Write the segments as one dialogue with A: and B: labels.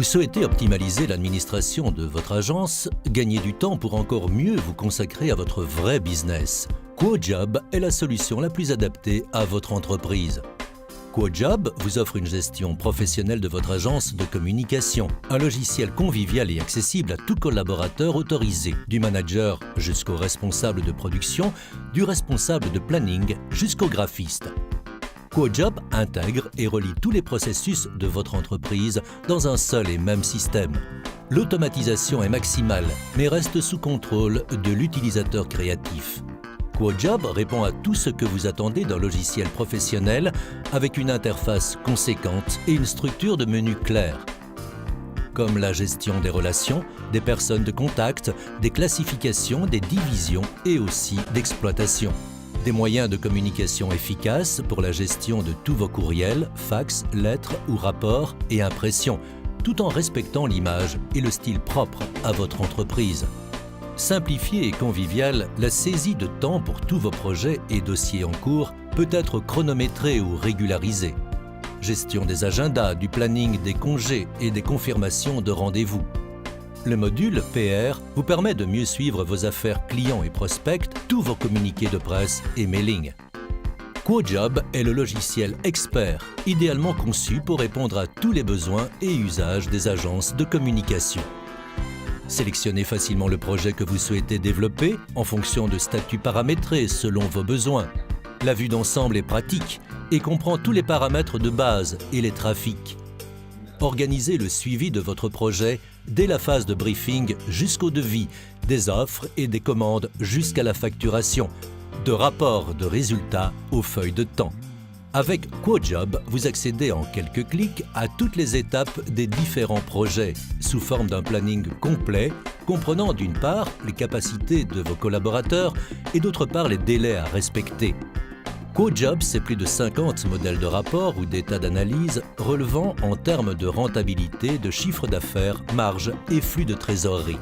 A: Vous souhaitez optimaliser l'administration de votre agence, gagner du temps pour encore mieux vous consacrer à votre vrai business. QuoJob est la solution la plus adaptée à votre entreprise. QuoJob vous offre une gestion professionnelle de votre agence de communication, un logiciel convivial et accessible à tout collaborateur autorisé, du manager jusqu'au responsable de production, du responsable de planning jusqu'au graphiste. QuoJob intègre et relie tous les processus de votre entreprise dans un seul et même système. L'automatisation est maximale, mais reste sous contrôle de l'utilisateur créatif. QuoJob répond à tout ce que vous attendez d'un logiciel professionnel avec une interface conséquente et une structure de menu claire, comme la gestion des relations, des personnes de contact, des classifications, des divisions et aussi d'exploitation. Des moyens de communication efficaces pour la gestion de tous vos courriels, fax, lettres ou rapports et impressions, tout en respectant l'image et le style propre à votre entreprise. Simplifiée et conviviale, la saisie de temps pour tous vos projets et dossiers en cours peut être chronométrée ou régularisée. Gestion des agendas, du planning des congés et des confirmations de rendez-vous. Le module PR vous permet de mieux suivre vos affaires clients et prospects, tous vos communiqués de presse et mailing. QuoJob est le logiciel expert, idéalement conçu pour répondre à tous les besoins et usages des agences de communication. Sélectionnez facilement le projet que vous souhaitez développer en fonction de statuts paramétrés selon vos besoins. La vue d'ensemble est pratique et comprend tous les paramètres de base et les trafics. Organisez le suivi de votre projet dès la phase de briefing jusqu'au devis, des offres et des commandes jusqu'à la facturation, de rapports de résultats aux feuilles de temps. Avec QuoJob, vous accédez en quelques clics à toutes les étapes des différents projets, sous forme d'un planning complet, comprenant d'une part les capacités de vos collaborateurs et d'autre part les délais à respecter. QuoJob, c'est plus de 50 modèles de rapports ou d'états d'analyse relevant en termes de rentabilité, de chiffre d'affaires, marge et flux de trésorerie.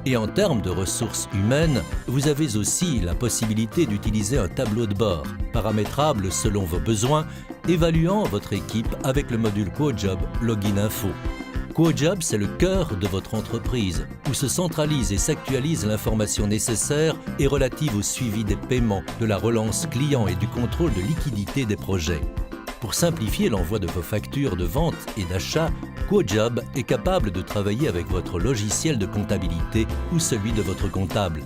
A: Et en termes de ressources humaines, vous avez aussi la possibilité d'utiliser un tableau de bord, paramétrable selon vos besoins, évaluant votre équipe avec le module QuoJob Login Info. QuoJob, c'est le cœur de votre entreprise, où se centralise et s'actualise l'information nécessaire et relative au suivi des paiements, de la relance client et du contrôle de liquidité des projets. Pour simplifier l'envoi de vos factures de vente et d'achat, QuoJob est capable de travailler avec votre logiciel de comptabilité ou celui de votre comptable.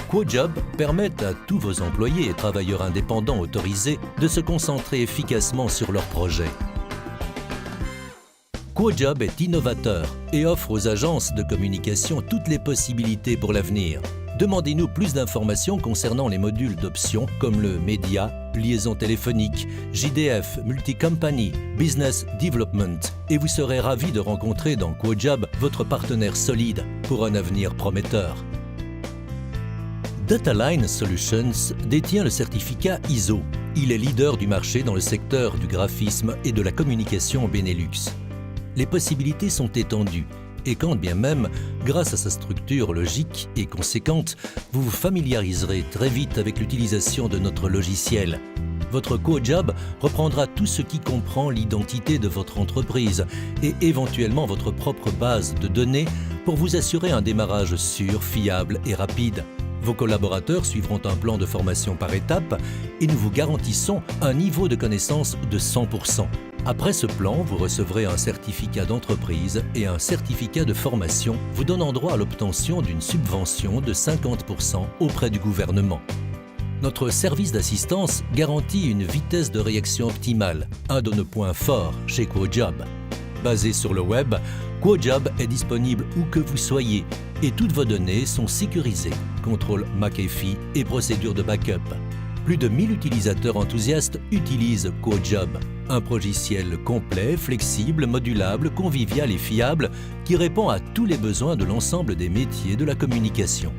A: QuoJob permet à tous vos employés et travailleurs indépendants autorisés de se concentrer efficacement sur leurs projets. QuoJob est innovateur et offre aux agences de communication toutes les possibilités pour l'avenir. Demandez-nous plus d'informations concernant les modules d'options comme le média, liaison téléphonique, JDF, multi-company, business development et vous serez ravis de rencontrer dans QuoJob votre partenaire solide pour un avenir prometteur. Dataline Solutions détient le certificat ISO. Il est leader du marché dans le secteur du graphisme et de la communication au Benelux. Les possibilités sont étendues et quand bien même, grâce à sa structure logique et conséquente, vous vous familiariserez très vite avec l'utilisation de notre logiciel. Votre QuoJob reprendra tout ce qui comprend l'identité de votre entreprise et éventuellement votre propre base de données pour vous assurer un démarrage sûr, fiable et rapide. Vos collaborateurs suivront un plan de formation par étapes et nous vous garantissons un niveau de connaissance de 100%. Après ce plan, vous recevrez un certificat d'entreprise et un certificat de formation vous donnant droit à l'obtention d'une subvention de 50% auprès du gouvernement. Notre service d'assistance garantit une vitesse de réaction optimale, un de nos points forts chez QuoJob. Basé sur le web, QuoJob est disponible où que vous soyez et toutes vos données sont sécurisées, contrôle McAfee et procédure de backup. Plus de 1000 utilisateurs enthousiastes utilisent QuoJob, un logiciel complet, flexible, modulable, convivial et fiable qui répond à tous les besoins de l'ensemble des métiers de la communication.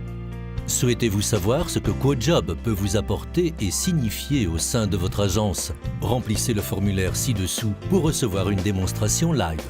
A: Souhaitez-vous savoir ce que QuoJob peut vous apporter et signifier au sein de votre agence? Remplissez le formulaire ci-dessous pour recevoir une démonstration live.